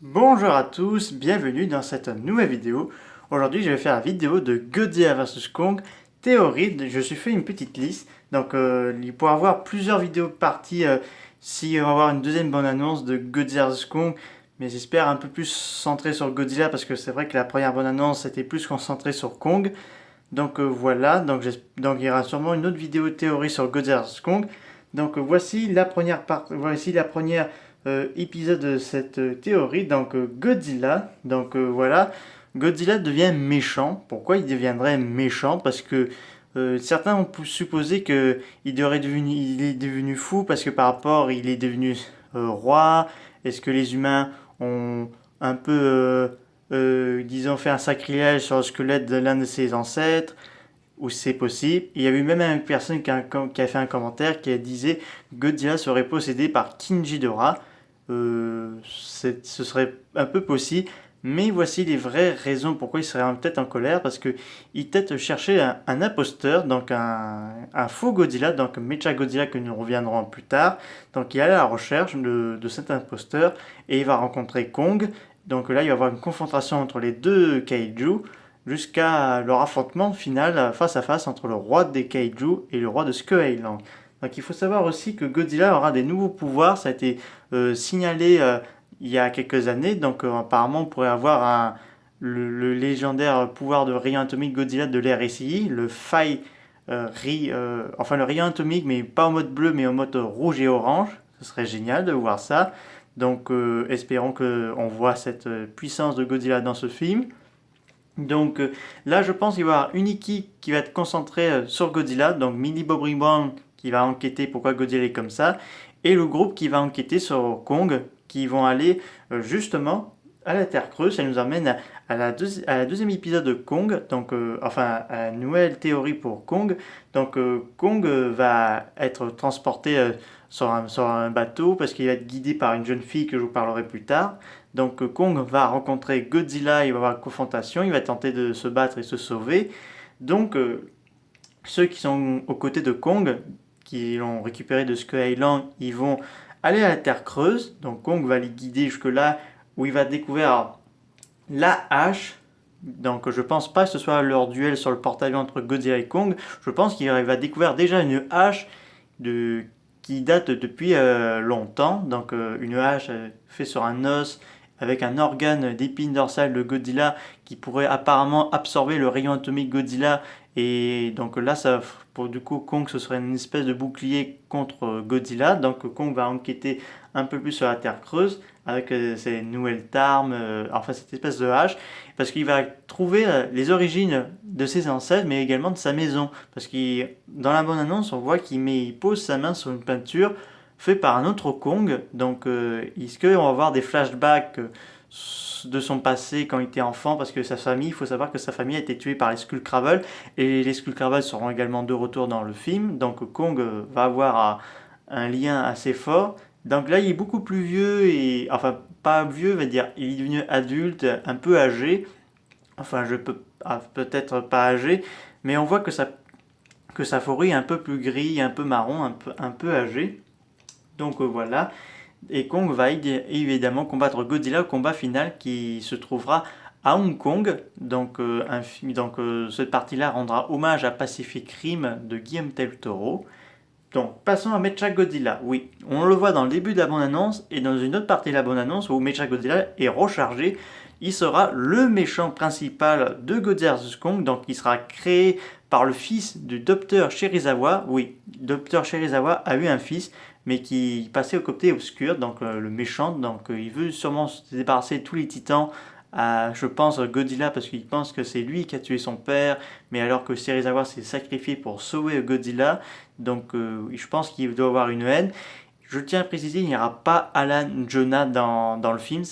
Bonjour à tous, bienvenue dans cette nouvelle vidéo. Aujourd'hui, je vais faire la vidéo de Godzilla vs Kong théorie. Je suis fait une petite liste, donc il pourra y avoir plusieurs vidéos parties si on va avoir une deuxième bonne annonce de Godzilla vs Kong, mais j'espère un peu plus centré sur Godzilla parce que c'est vrai que la première bonne annonce était plus concentrée sur Kong. Donc voilà, donc il y aura sûrement une autre vidéo théorie sur Godzilla vs Kong. Donc voici la première épisode de cette théorie. Donc Godzilla, donc voilà, Godzilla devient méchant. Pourquoi il deviendrait méchant? Parce que certains ont pu supposer que il est devenu fou parce que par rapport, il est devenu roi. Est-ce que les humains ont un peu disons, fait un sacrilège sur le squelette de l'un de ses ancêtres, ou c'est possible. Il y a eu même une personne qui a fait un commentaire qui disait que Godzilla serait possédé par King Ghidorah. Ce serait un peu possible, mais voici les vraies raisons pourquoi il serait peut-être en colère, parce qu'il peut-être chercher un imposteur, donc un faux Godzilla, donc Mecha Godzilla que nous reviendrons plus tard. Donc il est à la recherche de cet imposteur et il va rencontrer Kong. Donc là, il va y avoir une confrontation entre les deux kaiju jusqu'à leur affrontement final face à face entre le roi des kaiju et le roi de Skull Island. Donc il faut savoir aussi que Godzilla aura des nouveaux pouvoirs, ça a été signalé il y a quelques années, donc apparemment on pourrait avoir le légendaire pouvoir de rayon atomique Godzilla de l'ère SI, le enfin le rayon atomique mais pas en mode bleu mais en mode rouge et orange, ce serait génial de voir ça. Donc espérons qu'on voit cette puissance de Godzilla dans ce film. Donc là, je pense qu'il va y avoir une équipe qui va être concentrée sur Godzilla, donc Millie Bobby Brown qui va enquêter pourquoi Godzilla est comme ça, et le groupe qui va enquêter sur Kong, qui vont aller justement à la Terre Creuse. Ça nous amène à la deuxième épisode de Kong, donc enfin à la nouvelle théorie pour Kong. Donc Kong va être transporté sur un bateau parce qu'il va être guidé par une jeune fille que je vous parlerai plus tard. Donc Kong va rencontrer Godzilla, il va avoir une confrontation, il va tenter de se battre et se sauver. Donc ceux qui sont aux côtés de Kong, qui l'ont récupéré de Skull Island, ils vont aller à la Terre Creuse. Donc Kong va les guider jusque là où il va découvrir la hache. Donc je pense pas que ce soit leur duel sur le porte-avions entre Godzilla et Kong. Je pense qu'il va découvrir déjà une hache qui date depuis longtemps. Donc une hache faite sur un os avec un organe d'épine dorsale de Godzilla qui pourrait apparemment absorber le rayon atomique Godzilla. Et donc là, pour du coup, Kong, ce serait une espèce de bouclier contre Godzilla. Donc Kong va enquêter un peu plus sur la Terre creuse avec ses nouvelles armes, enfin cette espèce de hache, parce qu'il va trouver les origines de ses ancêtres, mais également de sa maison. Parce que dans la bonne annonce, on voit il pose sa main sur une peinture fait par un autre Kong. Donc, est-ce qu'on va avoir des flashbacks de son passé quand il était enfant? Parce que sa famille, il faut savoir que sa famille a été tuée par les Skullcravels, et les Skullcravels seront également de retour dans le film. Donc, Kong va avoir un lien assez fort. Donc là, il est beaucoup plus vieux, et enfin, pas vieux, on va dire, il est devenu adulte, un peu âgé. Enfin, je peux peut-être pas âgé, mais on voit que sa forêt est un peu plus gris, un peu marron, un peu âgé. Donc voilà. Et Kong va évidemment combattre Godzilla au combat final qui se trouvera à Hong Kong. Donc, cette partie-là rendra hommage à Pacific Rim de Guillaume Del Toro. Donc passons à Mecha Godzilla. Oui, on le voit dans le début de la bande-annonce et dans une autre partie de la bande-annonce où Mecha Godzilla est rechargé. Il sera le méchant principal de Godzilla vs Kong, donc il sera créé par le fils du docteur Shirizawa. Oui, docteur Shirizawa a eu un fils, mais qui passait au côté obscur, donc le méchant. Donc il veut sûrement se débarrasser de tous les titans. Je pense Godzilla parce qu'il pense que c'est lui qui a tué son père, mais alors que Shirizawa s'est sacrifié pour sauver Godzilla. Donc je pense qu'il doit avoir une haine. Je tiens à préciser, il n'y aura pas Alan Jonah dans le film.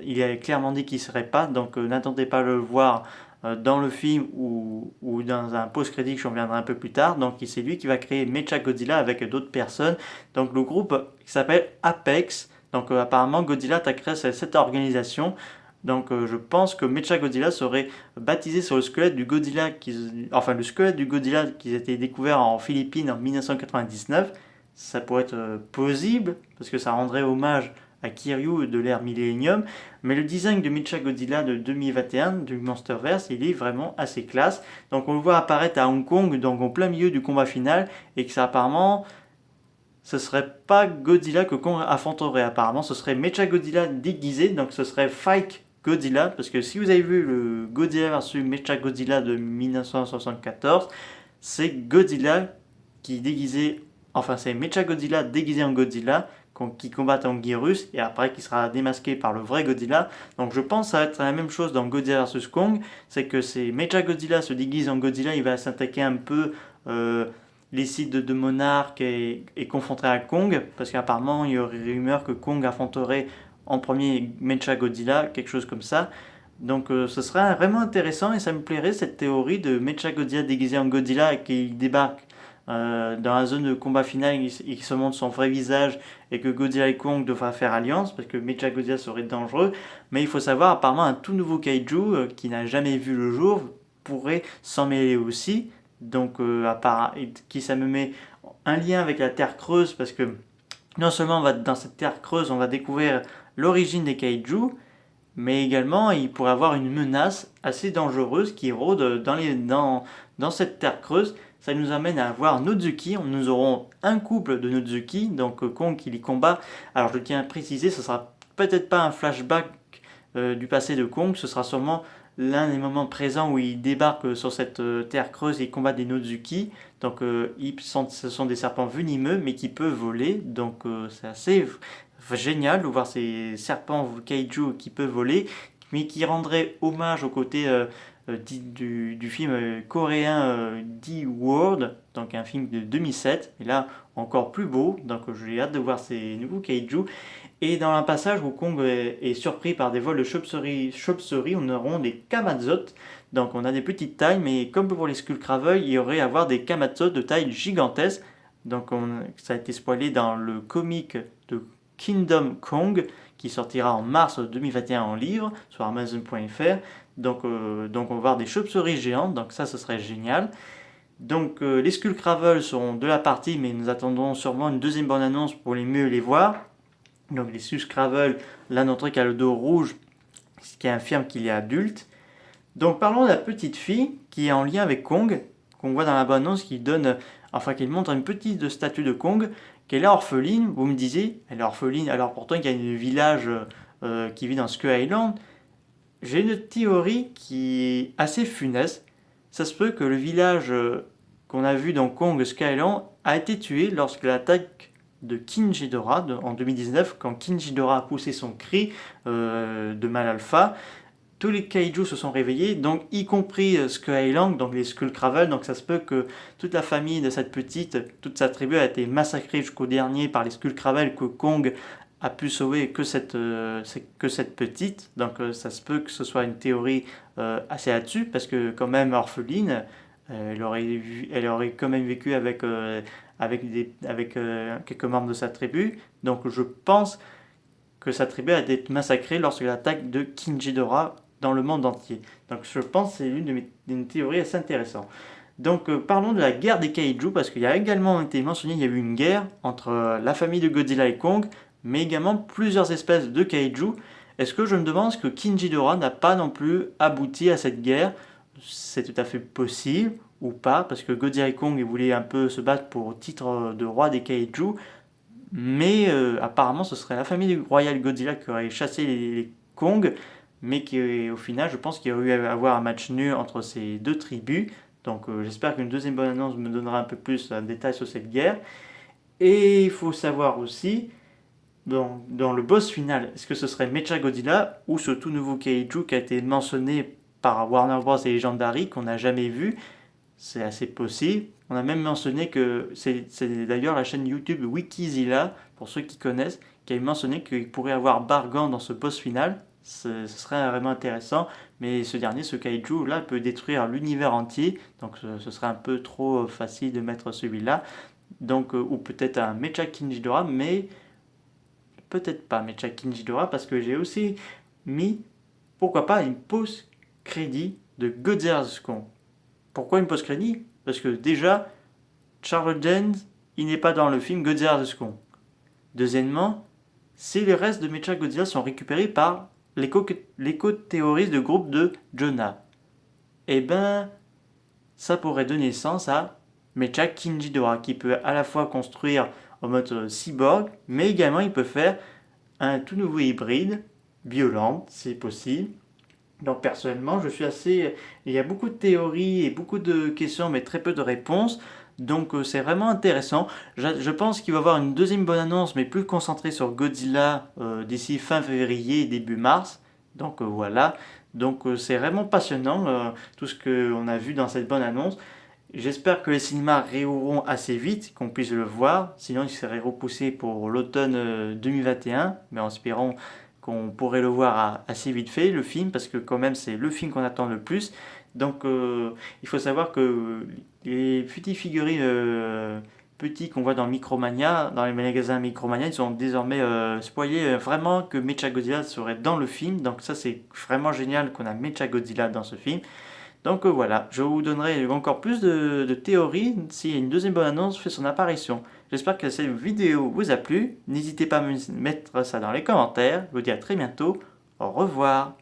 Il a clairement dit qu'il ne serait pas. Donc n'attendez pas à le voir dans le film ou dans un post-crédit que j'en viendrai un peu plus tard. Donc c'est lui qui va créer Mecha Godzilla avec d'autres personnes. Donc le groupe qui s'appelle Apex. Donc apparemment Godzilla attaquerait cette organisation. Donc je pense que Mecha Godzilla serait baptisé sur le squelette du Godzilla, le squelette du Godzilla qui a été découvert en Philippines en 1999. Ça pourrait être plausible parce que ça rendrait hommage à Kiryu de l'ère Millennium, mais le design de Mechagodzilla de 2021 du Monsterverse, il est vraiment assez classe. Donc on le voit apparaître à Hong Kong, donc en plein milieu du combat final, et que ça apparemment, ce serait pas Godzilla que Kong affronterait. Apparemment, ce serait Mechagodzilla déguisé, donc ce serait Fake Godzilla, parce que si vous avez vu le Godzilla vs Mechagodzilla de 1974, c'est Godzilla qui déguisé, enfin c'est Mechagodzilla déguisé en Godzilla qui combat Anguirus et après qui sera démasqué par le vrai Godzilla. Donc je pense que ça va être la même chose dans Godzilla vs Kong, c'est que c'est Mechagodzilla se déguise en Godzilla, il va s'attaquer un peu les sites de Monarch et confronter à Kong, parce qu'apparemment il y aurait rumeur que Kong affronterait en premier Mechagodzilla, quelque chose comme ça. Donc ce serait vraiment intéressant et ça me plairait cette théorie de Mechagodzilla déguisé en Godzilla et qu'il débarque dans la zone de combat final et qu'il se montre son vrai visage et que Godzilla et Kong devraient faire alliance parce que Mechagodzilla serait dangereux. Mais il faut savoir, apparemment un tout nouveau kaiju qui n'a jamais vu le jour pourrait s'en mêler aussi. Donc qui ça me met un lien avec la Terre creuse parce que non seulement dans cette Terre creuse on va découvrir l'origine des kaiju, mais également il pourrait avoir une menace assez dangereuse qui rôde dans cette terre creuse. Ça nous amène à voir Nozuki. Nous aurons un couple de Nozuki, donc Kong qui les combat. Alors je tiens à préciser, ce sera peut-être pas un flashback du passé de Kong, ce sera sûrement l'un des moments présents où il débarque sur cette terre creuse et il combat des Nozuki. Donc ce sont des serpents venimeux mais qui peuvent voler, donc c'est assez génial de voir ces serpents kaiju qui peuvent voler, mais qui rendrait hommage au côté du film coréen D-World, donc un film de 2007, et là encore plus beau, donc j'ai hâte de voir ces nouveaux kaiju. Et dans un passage où Kong est surpris par des vols de chauve-souris, on aura des Kamazot. Donc on a des petites tailles, mais comme pour les Skullcravel, il y aurait à avoir des Kamazot de taille gigantesque. Donc ça a été spoilé dans le comic de Kingdom Kong, qui sortira en mars 2021 en livre sur Amazon.fr. Donc on va voir des chauves-souris géantes, donc ça ce serait génial. Donc les Skullcravel seront de la partie, mais nous attendons sûrement une deuxième bonne annonce pour les mieux les voir. Donc les Skullcravel, là notre truc a le dos rouge, ce qui affirme qu'il est adulte. Donc parlons de la petite fille qui est en lien avec Kong, qu'on voit dans la bande-annonce qui montre une petite statue de Kong, qu'elle est orpheline. Vous me disiez, elle est orpheline, alors pourtant il y a un village qui vit dans Skull Island. J'ai une théorie qui est assez funeste. Ça se peut que le village qu'on a vu dans Kong Skull Island a été tué lorsque l'attaque de King Ghidorah en 2019, quand King Ghidorah a poussé son cri de mal alpha. Tous les kaiju se sont réveillés, donc y compris Skull Island, donc les Skullcravel. Donc ça se peut que toute la famille de cette petite, toute sa tribu a été massacrée jusqu'au dernier par les Skullcravel, que Kong a pu sauver que cette petite. Donc ça se peut que ce soit une théorie assez là-dessus, parce que quand même orpheline, elle aurait quand même vécu avec quelques membres de sa tribu. Donc je pense que sa tribu a été massacrée lorsque l'attaque de King Ghidorah dans le monde entier. Donc je pense que c'est une théorie assez intéressante. Donc parlons de la guerre des kaiju, parce qu'il y a également été mentionné, il y a eu une guerre entre la famille de Godzilla et Kong, mais également plusieurs espèces de kaiju. Est-ce que je me demande que King Ghidorah n'a pas non plus abouti à cette guerre? C'est tout à fait possible, ou pas, parce que Godzilla et Kong voulaient un peu se battre pour titre de roi des kaiju, mais apparemment ce serait la famille royale Godzilla qui aurait chassé les Kong, mais qui au final je pense qu'il y aurait eu à avoir un match nul entre ces deux tribus. Donc j'espère qu'une deuxième bonne annonce me donnera un peu plus de détails sur cette guerre. Et il faut savoir aussi, dans le boss final, est-ce que ce serait Mechagodzilla ou ce tout nouveau kaiju qui a été mentionné par Warner Bros et Legendary qu'on n'a jamais vu? C'est assez possible. On a même mentionné que c'est d'ailleurs la chaîne YouTube Wikizilla, pour ceux qui connaissent, qui a mentionné qu'il pourrait avoir Bargan dans ce boss final. Ce serait vraiment intéressant, mais ce kaiju là peut détruire l'univers entier, donc ce serait un peu trop facile de mettre celui-là. Donc ou peut-être un Mecha King Ghidorah, mais peut-être pas Mecha King Ghidorah, parce que j'ai aussi mis, pourquoi pas, une post-crédit de Godzilla vs Kong. Pourquoi une post-crédit? Parce que déjà, Charles Dance, il n'est pas dans le film Godzilla vs Kong. Deuxièmement, si les restes de Mechagodzilla sont récupérés par l'éco-terroriste de groupe de Jonah, eh ben, ça pourrait donner naissance à Mecha Kinjidora, qui peut à la fois construire en mode cyborg, mais également il peut faire un tout nouveau hybride, violent, c'est possible. Donc personnellement, je suis assez... Il y a beaucoup de théories et beaucoup de questions, mais très peu de réponses. Donc c'est vraiment intéressant. Je pense qu'il va y avoir une deuxième bonne annonce, mais plus concentrée sur Godzilla d'ici fin février et début mars. Donc voilà. Donc c'est vraiment passionnant tout ce qu'on a vu dans cette bonne annonce. J'espère que les cinémas réouvriront assez vite, qu'on puisse le voir. Sinon, il serait repoussé pour l'automne 2021. Mais en espérant qu'on pourrait le voir assez vite fait, le film, parce que quand même, c'est le film qu'on attend le plus. Donc, il faut savoir que les petites figurines petits qu'on voit dans Micromania, dans les magasins Micromania, ils ont désormais spoilé vraiment que Mechagodzilla serait dans le film. Donc ça, c'est vraiment génial qu'on a Mechagodzilla dans ce film. Donc voilà, je vous donnerai encore plus de théories si une deuxième bonne annonce fait son apparition. J'espère que cette vidéo vous a plu. N'hésitez pas à me mettre ça dans les commentaires. Je vous dis à très bientôt. Au revoir.